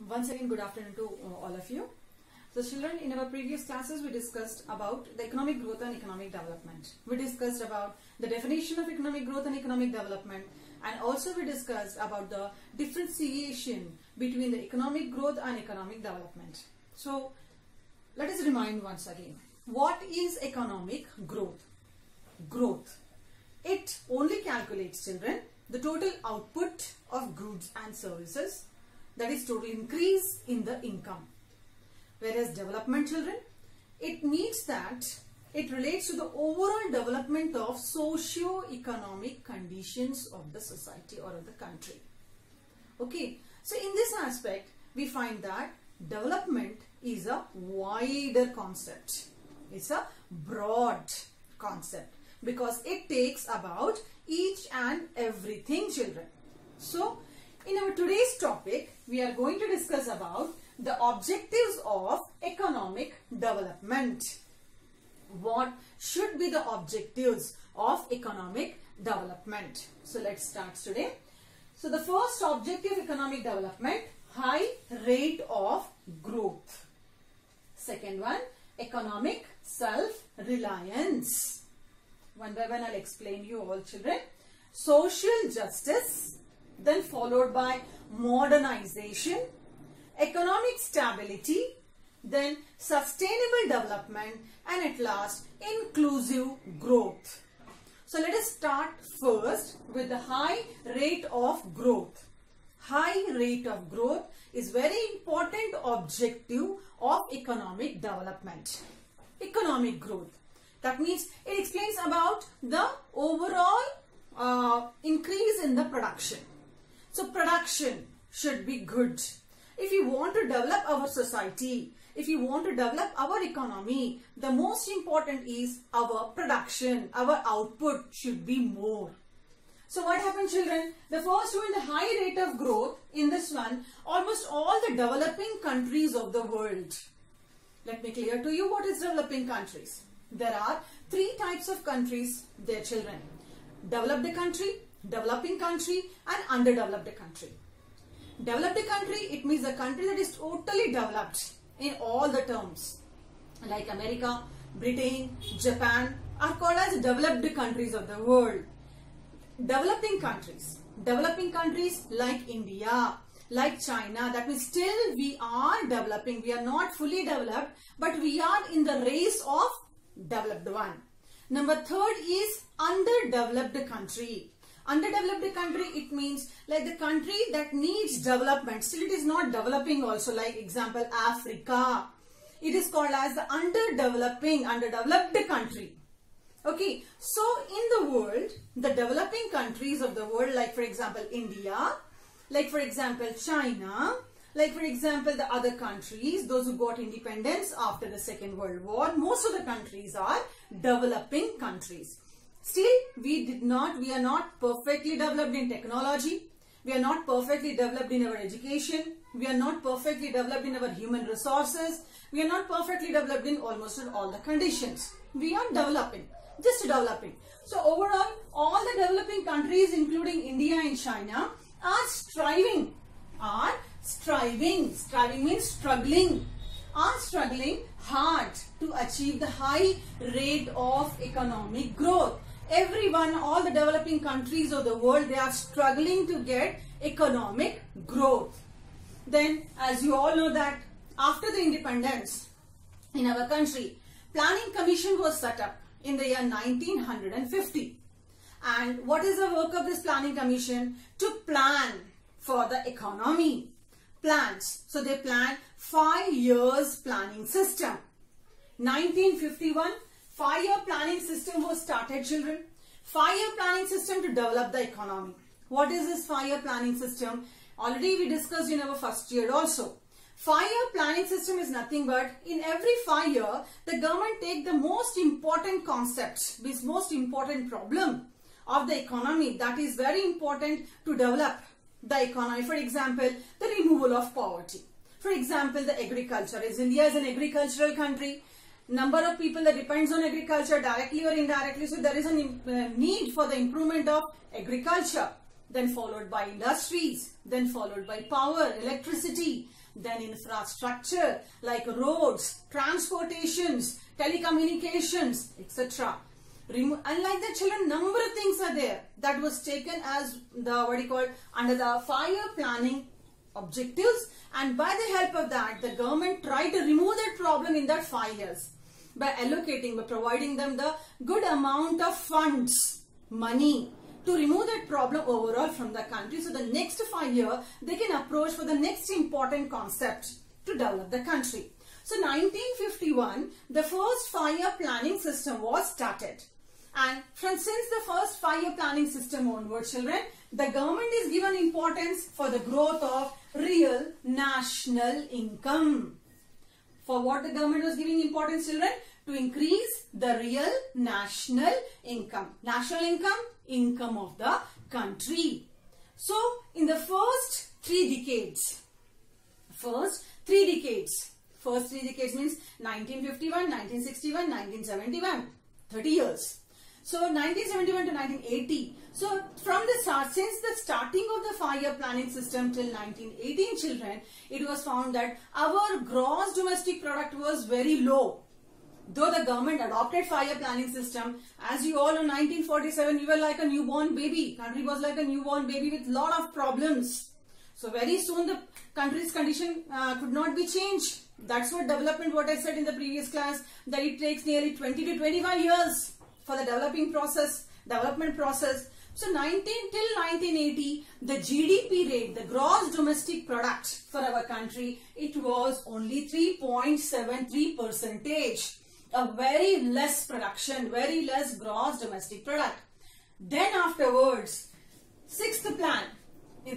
Once again, good afternoon to all of you. So children, in our previous classes, we discussed about the economic growth and economic development. We discussed about the definition of economic growth and economic development, and also we discussed about the differentiation between the economic growth and economic development. So let us remind once again, what is economic growth? Growth. It only calculates, children, the total output of goods and services, that is total increase in the income. Whereas development, children, it means that it relates to the overall development of socio-economic conditions of the society or of the country. Okay, so in this aspect, we find that development is a wider concept. It's a broad concept because it takes about each and everything, children. So, in our today's topic, we are going to discuss about the objectives of economic development. What should be the objectives of economic development? So let's start today. So the first objective of economic development, high rate of growth. Second one, economic self-reliance. One by one I'll explain you all, children. Social justice, then followed by modernization, economic stability, then sustainable development, and at last inclusive growth. So let us start first with the high rate of growth. High rate of growth is very important objective of economic development. Economic growth, that means it explains about the overall increase in the production. So production should be good. If you want to develop our society, if you want to develop our economy, the most important is our production, our output should be more. So what happened, children? The first one, the high rate of growth, in this one, almost all the developing countries of the world. Let me clear to you what is developing countries. There are three types of countries, their children. Developed country, developing country, and underdeveloped country. Developed country, it means a country that is totally developed in all the terms. Like America, Britain, Japan are called as developed countries of the world. Developing countries like India, like China, that means still we are developing. We are not fully developed, but we are in the race of developed one. Number third is underdeveloped country. Underdeveloped country, it means like the country that needs development. Still it is not developing also, like example Africa. It is called as the underdeveloped country. Okay, so in the world, the developing countries of the world, like for example India, like for example China, like for example the other countries, those who got independence after the Second World War, most of the countries are developing countries. Still, we are not perfectly developed in technology. We are not perfectly developed in our education. We are not perfectly developed in our human resources. We are not perfectly developed in almost all the conditions. We are developing, just developing. So overall, all the developing countries, including India and China, are striving. Striving means struggling. Are struggling hard to achieve the high rate of economic growth. Everyone, all the developing countries of the world, they are struggling to get economic growth. Then, as you all know that after the independence in our country, Planning Commission was set up in the year 1950. And what is the work of this Planning Commission? To plan for the economy. Plans. So they plan 5 years planning system. 1951. 5-year planning system was started, children. 5-year planning system to develop the economy. What is this 5-year planning system? Already we discussed in our first year also. 5-year planning system is nothing but in every 5 years, the government take the most important concept, this most important problem of the economy that is very important to develop the economy. For example, the removal of poverty. For example, the agriculture. India is an agricultural country. Number of people that depends on agriculture directly or indirectly. So there is a need for the improvement of agriculture. then followed by industries, then followed by power, electricity, then infrastructure like roads, transportations, telecommunications, etc. Unlike the children, number of things are there that was taken as the under the 5-year planning objectives, and by the help of that the government tried to remove that problem in that 5 years by providing them the good amount of funds, money, to remove that problem overall from the country. So the next 5 years they can approach for the next important concept to develop the country. So 1951 the first 5-year planning system was started, and since the first 5-year planning system onward, children, the government is given importance for the growth of real national income. For what the government was giving importance, children? To increase the real national income. National income, income of the country. So, in the first 3 decades means 1951, 1961, 1971, 30 years. So, 1971 to 1980. So, from the start, since the starting of the 5-year planning system till 1918, children, it was found that our gross domestic product was very low. Though the government adopted 5-year planning system, as you all know, 1947, we were like a newborn baby. Country was like a newborn baby with lot of problems. So, very soon the country's condition could not be changed. That's what development, what I said in the previous class, that it takes nearly 20 to 25 years for the development process. So 1980, the GDP rate, the gross domestic product for our country, it was only 3.73%. A very less production, very less gross domestic product. Then afterwards, 6th plan.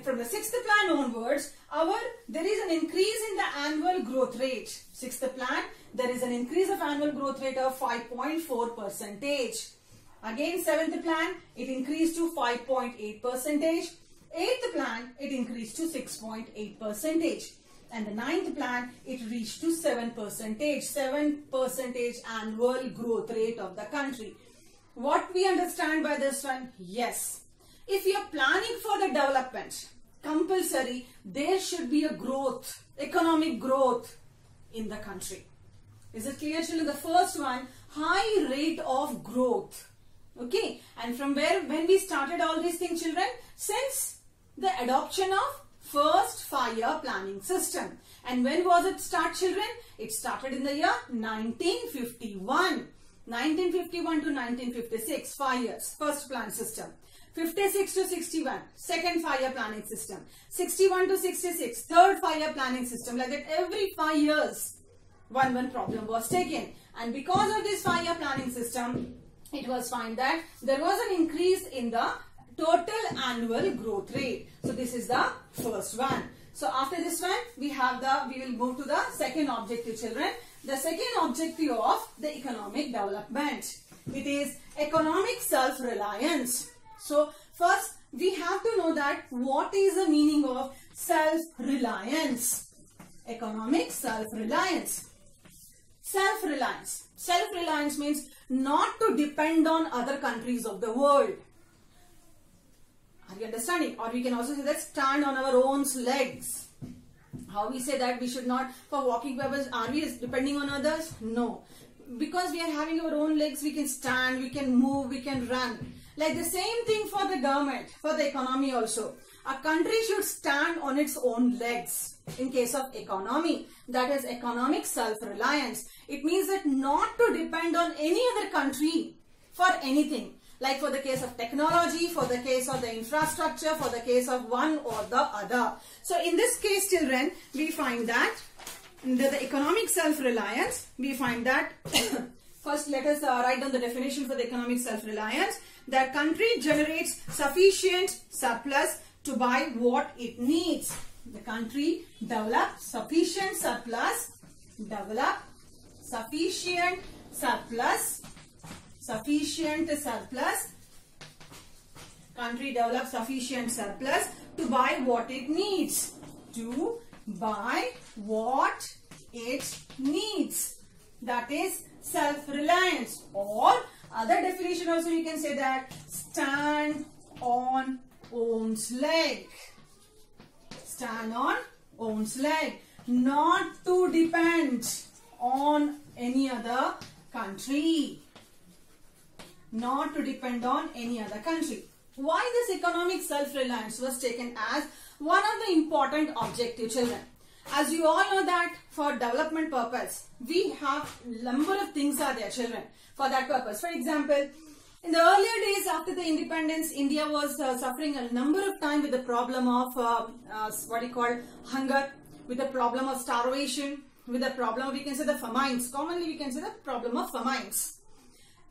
From the 6th plan onwards, there is an increase in the annual growth rate. 6th plan, there is an increase of annual growth rate of 5.4%. Again, 7th plan, it increased to 5.8%. 8th plan, it increased to 6.8%. And the 9th plan, it reached to 7%. 7% annual growth rate of the country. What we understand by this one? Yes. If you are planning for the development, compulsory, there should be a growth, economic growth in the country. Is it clear, children? The first one, high rate of growth. Okay. And from when we started all these things, children? Since the adoption of first 5-year planning system. And when was it start, children? It started in the year 1951. 1951 to 1956, 5 years, first plan system. 56 to 61, second 5-year planning system. 61 to 66, third 5-year planning system. Like that, every 5 years, one problem was taken. And because of this 5-year planning system, it was found that there was an increase in the total annual growth rate. So this is the first one. So after this one, we will move to the second objective, children. The second objective of the economic development. It is economic self-reliance. So first, we have to know that what is the meaning of self-reliance. Economic self-reliance. Self-reliance. Self-reliance means not to depend on other countries of the world. Are you understanding? Or we can also say that stand on our own legs. How we say that we should not, for walking purpose, are we depending on others? No. Because we are having our own legs, we can stand, we can move, we can run. Like the same thing for the government, for the economy also. A country should stand on its own legs. In case of economy, that is economic self-reliance. It means that not to depend on any other country for anything. Like for the case of technology, for the case of the infrastructure, for the case of one or the other. So in this case, children, we find that the economic self-reliance, we find that first let us write down the definition for the economic self-reliance. That country generates sufficient surplus to buy what it needs. The country develops sufficient surplus, country develops sufficient surplus to buy what it needs. To buy what it needs. That is self-reliance. Or other definition also you can say that stand on own's leg. Stand on own's leg. not to depend on any other country. Not to depend on any other country. Why this economic self-reliance was taken as one of the important objective, children? As you all know that for development purpose, we have number of things are there, children, for that purpose. For example, in the earlier days after the independence, India was suffering a number of time with the problem of what you call hunger, with the problem of starvation, with the problem of, we can say, the famines. Commonly we can say the problem of famines.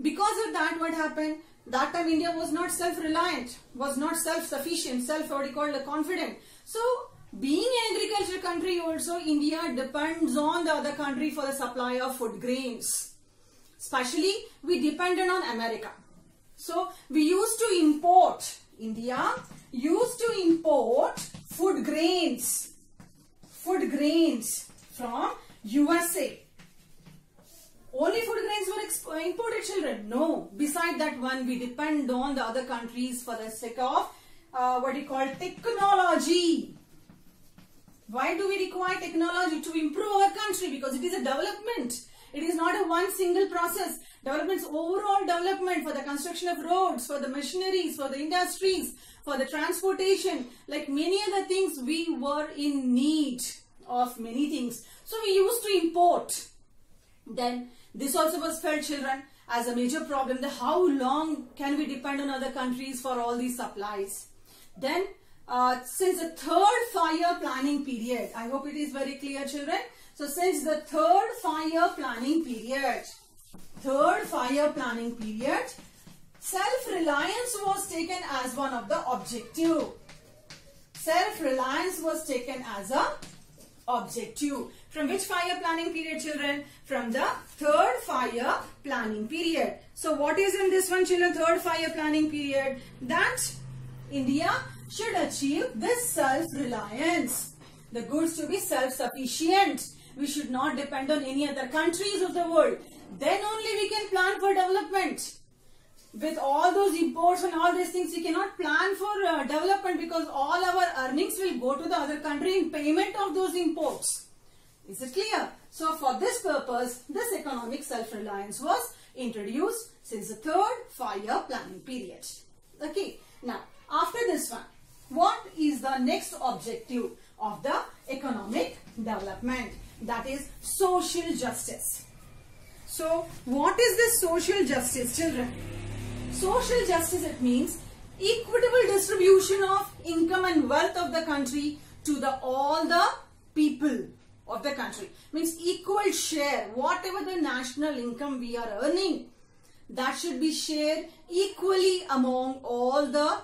Because of that, what happened? That time India was not self-reliant, was not self-sufficient, confident. So, being an agricultural country also, India depends on the other country for the supply of food grains. Especially, we depended on America. So, we used to import, India used to import food grains from USA. Only food grains were imported, children? No. Beside that one, we depend on the other countries for the sake of technology. Why do we require technology? To improve our country, because it is a development. It is not a one single process. Development's overall development for the construction of roads, for the machineries, for the industries, for the transportation, like many other things, we were in need of many things. So we used to import. Then this also was felt, children, as a major problem. How long can we depend on other countries for all these supplies? Then since the third 5-year planning period, I hope it is very clear, children. So since the third 5-year planning period, self-reliance was taken as one of the objective. Self-reliance was taken as a objective. From which 5-year planning period, children? From the third 5-year planning period. So what is in this one, children? Third 5-year planning period. That India should achieve this self-reliance. The goods to be self-sufficient. We should not depend on any other countries of the world. Then only we can plan for development. With all those imports and all these things, we cannot plan for development, because all our earnings will go to the other country in payment of those imports. Is it clear? So for this purpose, this economic self-reliance was introduced since the third 5-year planning period. Okay. Now, after this one, what is the next objective of the economic development? That is social justice. So, what is this social justice, children? Social justice, it means equitable distribution of income and wealth of the country to all the people of the country. Means equal share, whatever the national income we are earning, that should be shared equally among all the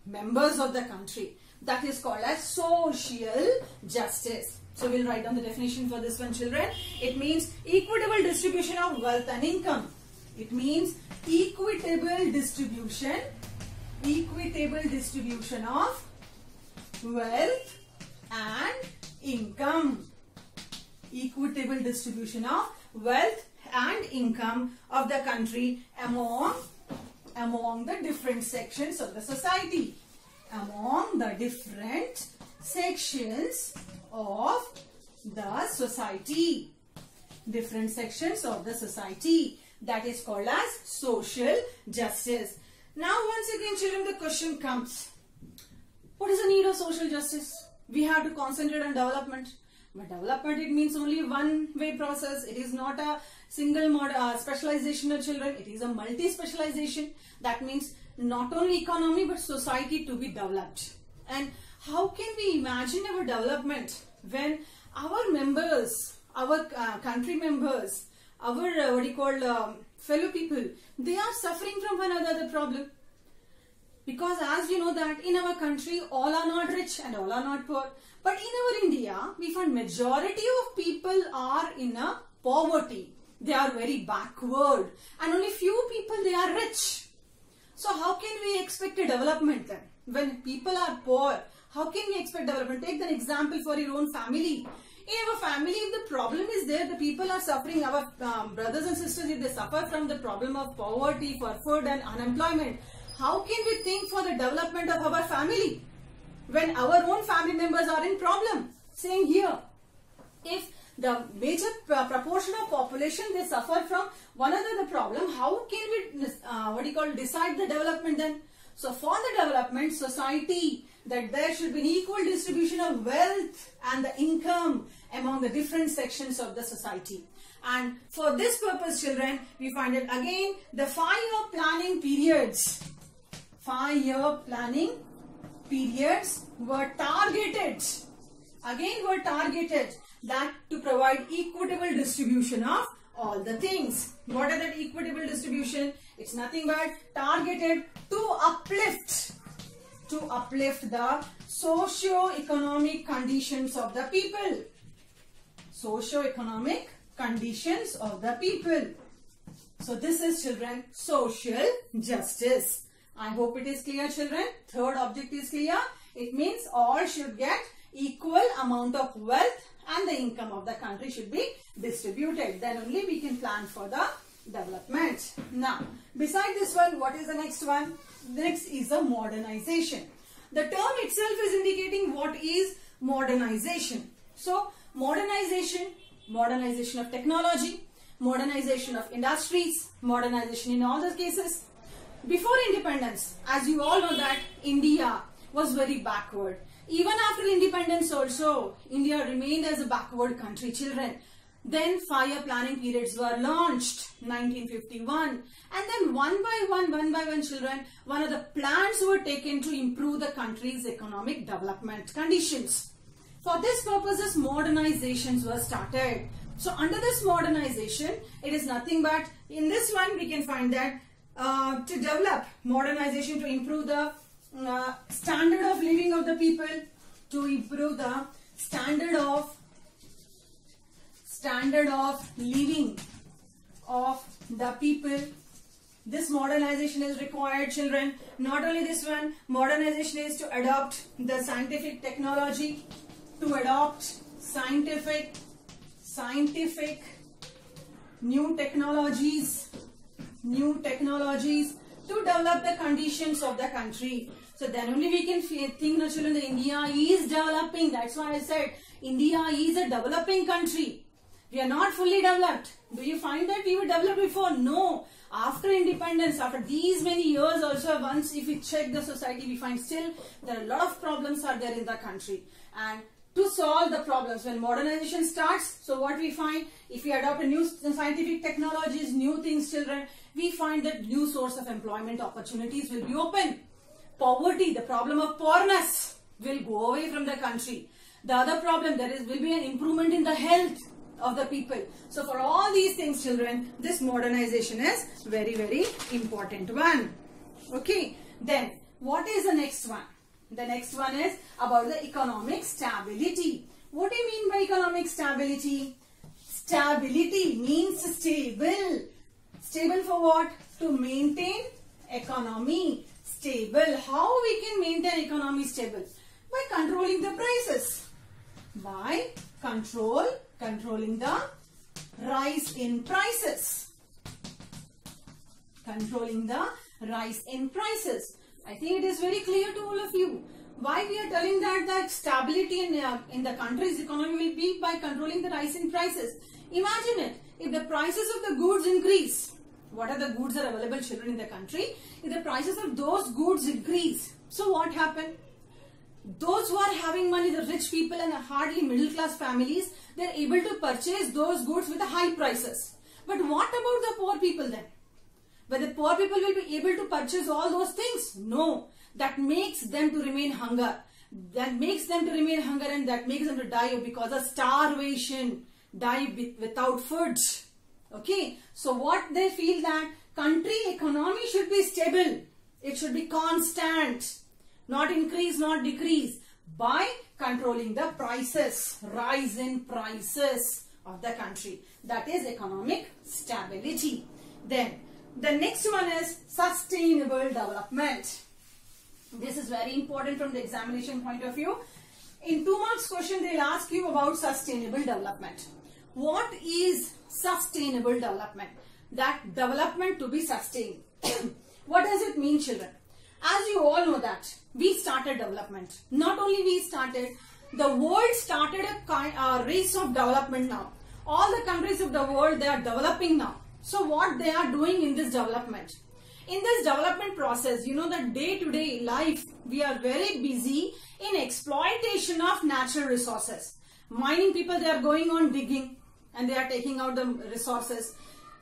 members of the country. That is called as social justice. So we'll write down the definition for this one, children. It means equitable distribution of wealth and income. It means equitable distribution of wealth and income. Equitable distribution of wealth and income of the country among the different sections of the society. Among the different sections of the society. Different sections of the society. That is called as social justice. Now once again, children, the question comes. What is the need of social justice? We have to concentrate on development. But development, it means only one-way process. It is not a single specialization of children. It is a multi-specialization. That means not only economy but society to be developed. And how can we imagine our development when our members, our country members, our fellow people, they are suffering from one other problem? Because as you know that in our country, all are not rich and all are not poor. But in our India, we find majority of people are in a poverty. They are very backward. And only few people, they are rich. So how can we expect a development then? When people are poor, how can we expect development? Take an example for your own family. In our family, if the problem is there, the people are suffering, our brothers and sisters, if they suffer from the problem of poverty, for food and unemployment, how can we think for the development of our family when our own family members are in problem? Same here. If the major proportion of population, they suffer from one other problem, how can we decide the development then? So for the development society, that there should be an equal distribution of wealth and the income among the different sections of the society. And for this purpose, children, we find that again the 5-year planning periods, 5-year planning periods were targeted, that to provide equitable distribution of all the things. What are that equitable distribution? It's nothing but targeted to uplift the socio-economic conditions of the people. Socio-economic conditions of the people. So this is, children, social justice. I hope it is clear, children. Third object is clear. It means all should get equal amount of wealth and the income of the country should be distributed. Then only we can plan for the development. Now, beside this one, what is the next one? Next is the modernization. The term itself is indicating what is modernization. So, modernization of technology, modernization of industries, modernization in all the cases. Before independence, as you all know that India was very backward. Even after independence also, India remained as a backward country, children. Then 5-year planning periods were launched, 1951. And then one by one, children, one of the plans were taken to improve the country's economic development conditions. For this purposes, modernizations were started. So under this modernization, it is nothing but, in this one we can find that to develop modernization to improve the standard of living of the people, to improve the standard of living of the people. This modernization is required, children. Not only this one, modernization is to adopt the scientific technology, to adopt scientific new technologies to develop the conditions of the country. So then only we can think, children, that India is developing. That's why I said India is a developing country. We are not fully developed. Do you find that we were developed before? No. After independence, after these many years also, once if we check the society, we find still there are a lot of problems are there in the country. And to solve the problems, when modernization starts, so what we find, if we adopt a new scientific technologies, new things, children, we find that new source of employment opportunities will be open. Poverty, the problem of poorness will go away from the country. The other problem, will be an improvement in the health of the people. So for all these things, children, this modernization is very, very important one. Okay, then what is the next one? The next one is about the economic stability. What do you mean by economic stability? Stability means stable. Stable for what? To maintain economy stable. How we can maintain economy stable? By controlling the prices. By controlling the rise in prices. Controlling the rise in prices. I think it is very clear to all of you. Why we are telling that stability in the country's economy will be by controlling the rise in prices. Imagine it. If the prices of the goods increase, what are the goods that are available, children, in the country? If the prices of those goods increase, so what happened? Those who are having money, the rich people and the hardly middle class families, they are able to purchase those goods with the high prices. But what about the poor people then? But the poor people will be able to purchase all those things? No. That makes them to remain hunger. That makes them to remain hunger, and that makes them to die because of starvation. Die without food. Okay. So what they feel that country economy should be stable. It should be constant. Not increase, not decrease. By controlling the prices. Rise in prices of the country. That is economic stability. Then the next one is sustainable development. This is very important from the examination point of view. In 2 marks question, they will ask you about sustainable development. What is sustainable development? That development to be sustained. What does it mean, children? As you all know that we started development. Not only we started, the world started a race of development now. All the countries of the world, they are developing now. So what they are doing in this development? In this development process, you know that day-to-day life, we are very busy in exploitation of natural resources. Mining people, they are going on digging and they are taking out the resources.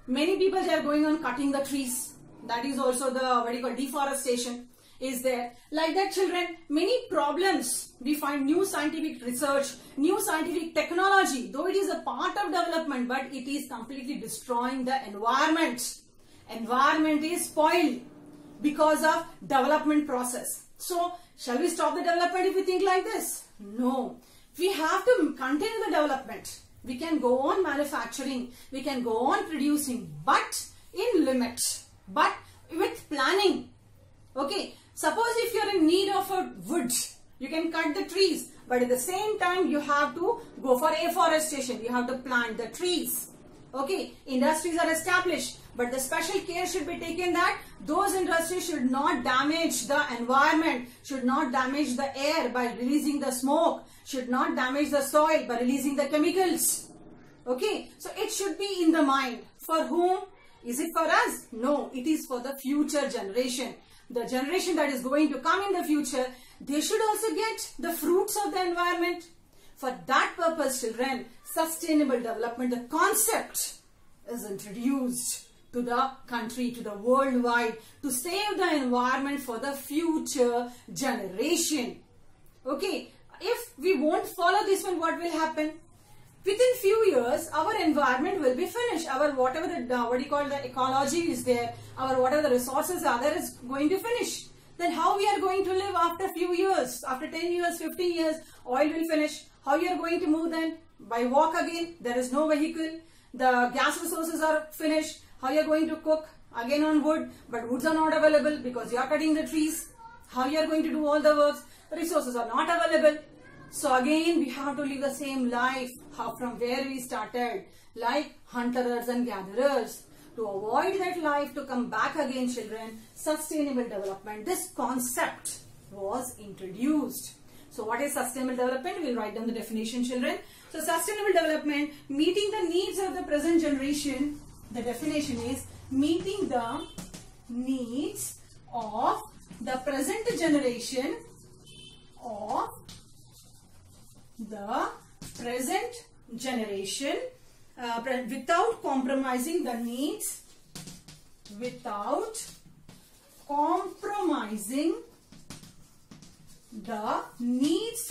Many people, they are going on cutting the trees. That is also the deforestation is there. Like that, children, many problems we find, new scientific research, new scientific technology, though it is a part of development, but it is completely destroying the environment. Environment is spoiled because of development process. So, shall we stop the development if we think like this? No. We have to continue the development. We can go on manufacturing, we can go on producing, but in limits, but with planning. Okay, suppose if you are in need of a wood, you can cut the trees, but at the same time you have to go for afforestation, you have to plant the trees. Okay, industries are established, but the special care should be taken that those industries should not damage the environment, should not damage the air by releasing the smoke, should not damage the soil by releasing the chemicals. Okay, so it should be in the mind. For whom? Is it for us? No, it is for the future generation. The generation that is going to come in the future, they should also get the fruits of the environment. For that purpose, children, sustainable development, the concept is introduced to the country, to the worldwide, to save the environment for the future generation. Okay, if we won't follow this one, what will happen? Within few years, our environment will be finished. Our whatever the ecology is there, our whatever the resources are there is going to finish. Then how we are going to live after few years? After 10 years, 15 years, oil will finish. How you are going to move then? By walk again. There is no vehicle. The gas resources are finished. How you are going to cook? Again on wood. But woods are not available because you are cutting the trees. How you are going to do all the works? Resources are not available. So again we have to live the same life from where we started, like hunters and gatherers. To avoid that life, to come back again, children, sustainable development, this concept was introduced. So what is sustainable development? We'll write down the definition, children. So sustainable development, meeting the needs of the present generation. The definition is meeting the needs of the present generation without compromising the needs,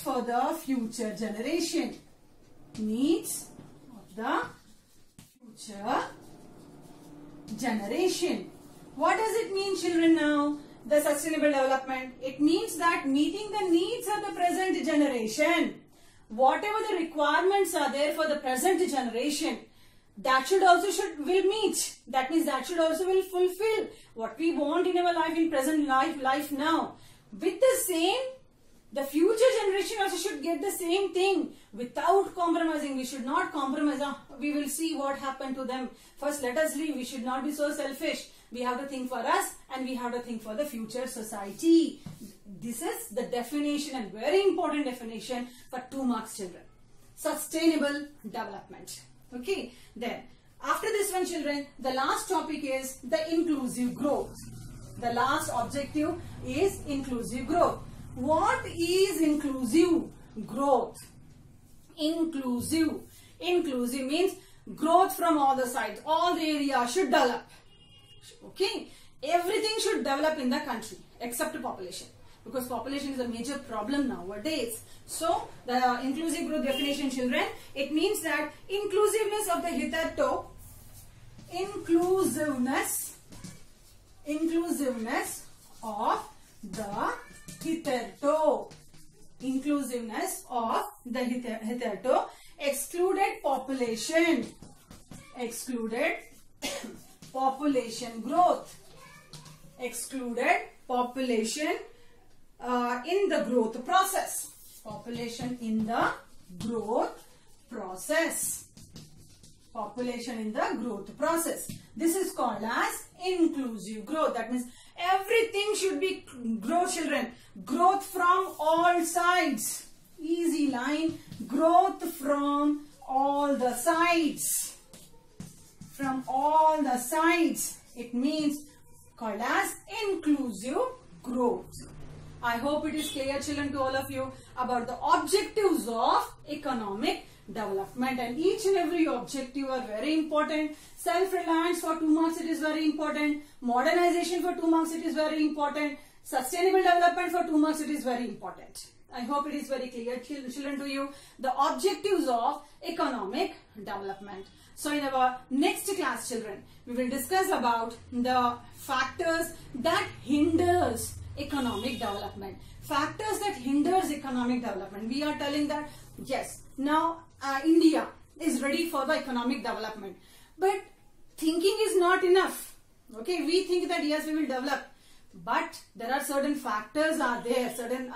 for the future generation. Needs of the future generation. What does it mean, children, now? The sustainable development. It means that meeting the needs of the present generation. Whatever the requirements are there for the present generation, that will meet. That means that should also will fulfill what we want in our life, in present life now. With the same, the future generation also should get the same thing without compromising. We should not compromise. We will see what happened to them. First, let us live. We should not be so selfish. We have to think for us and we have to think for the future society. This is the definition, and very important definition for 2 marks, children. Sustainable development. Okay. Then, after this one, children, the last topic is the inclusive growth. The last objective is inclusive growth. What is inclusive growth? Inclusive means growth from all the sides. All the areas should develop. Okay, everything should develop in the country except population, because population is a major problem nowadays. So the inclusive growth definition, children, it means that inclusiveness of the hitherto, inclusiveness of the hitherto excluded population growth, excluded population in the growth process. Population in the growth process. This is called as inclusive growth. That means everything should be growth, children. Growth from all sides. easy line, growth from all the sides. From all the sides. It means called as inclusive growth. I hope it is clear, children, to all of you about the objectives of economic development, and each and every objective are very important. Self-reliance for 2 marks, it is very important. Modernization for 2 marks, it is very important. Sustainable development for 2 marks, it is very important. I hope it is very clear, children, to you the objectives of economic development. So in our next class, children, we will discuss about the factors that hinders economic development. Factors that hinders economic development. We are telling that yes, now India is ready for the economic development, but thinking is not enough. Okay, we think that yes, we will develop, but there are certain factors are there, certain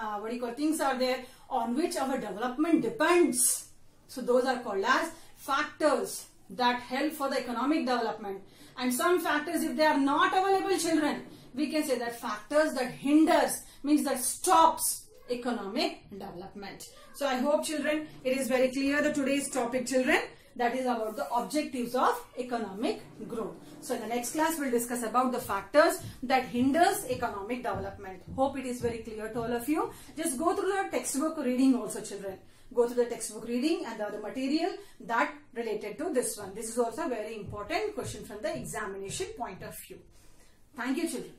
things are there on which our development depends. So those are called as factors that help for the economic development. And some factors, if they are not available, children, we can say that factors that hinders, means that stops economic development. So I hope, children, it is very clear the today's topic, children, that is about the objectives of economic growth. So in the next class, we'll discuss about the factors that hinders economic development. Hope it is very clear to all of you. Just go through the textbook reading also, children. Go through the textbook reading and the other material that related to this one. This is also a very important question from the examination point of view. Thank you, children.